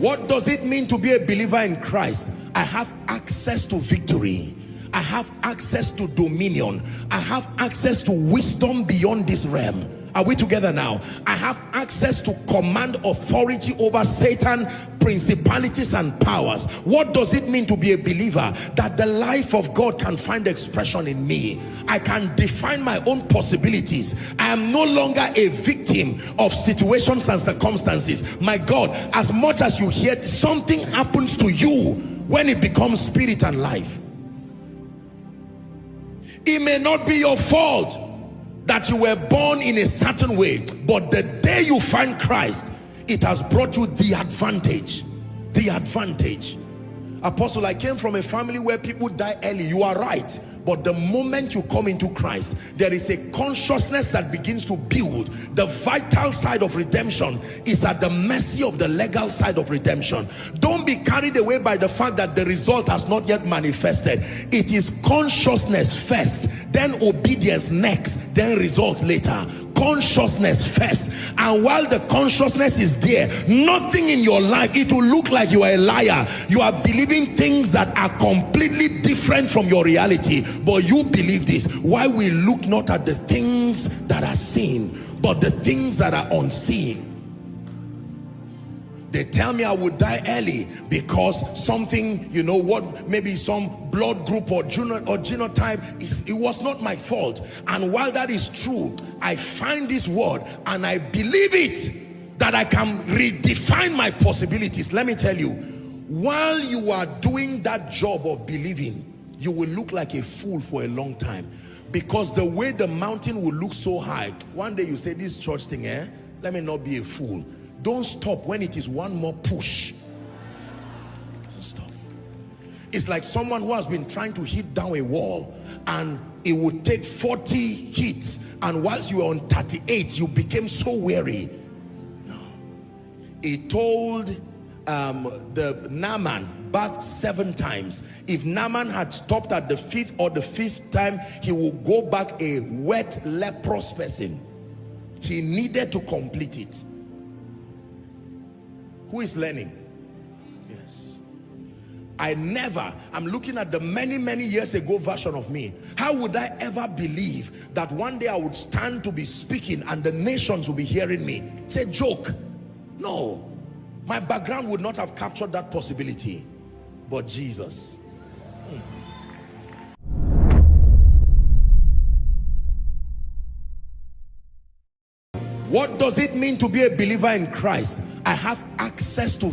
What does it mean to be a believer in Christ? I have access to victory. I have access to dominion. I have access to wisdom beyond this realm. Are we together now? I have access to command authority over Satan, principalities and powers. What does it mean to be a believer? That the life of God can find expression in me. I can define my own possibilities. I am no longer a victim of situations and circumstances. My God, as much as you hear, something happens to you when it becomes spirit and life. It may not be your fault that you were born in a certain way, but the day you find Christ, it has brought you the advantage. The advantage. Apostle, I came from a family where people die early. You are right. But the moment you come into Christ, there is a consciousness that begins to build. The vital side of redemption is at the mercy of the legal side of redemption. Don't be carried away by the fact that the result has not yet manifested. It is consciousness first, then obedience next, then results later. Consciousness first, and while the consciousness is there, nothing in your life, it will look like you are a liar. You are believing things that are completely different from your reality, but you believe this. Why we look not at the things that are seen, but the things that are unseen. They tell me I would die early because something, you know what, maybe some blood group or genotype, it was not my fault. And while that is true, I find this word and I believe it, that I can redefine my possibilities. Let me tell you, while you are doing that job of believing, you will look like a fool for a long time, because the way the mountain will look so high, one day you say, this church thing, let me not be a fool. Don't stop when it is one more push. Don't stop. It's like someone who has been trying to hit down a wall, and it would take 40 hits, and whilst you were on 38, you became so weary. No. He told the Naaman, bath 7 times. If Naaman had stopped at the 5th or the 5th time, he would go back a wet, leprous person. He needed to complete it. Who is learning? Yes. I'm looking at the many years ago version of me. How would I ever believe that one day I would stand to be speaking and the nations will be hearing me? It's a joke. No. My background would not have captured that possibility. But Jesus. What does it mean to be a believer in Christ? I have access to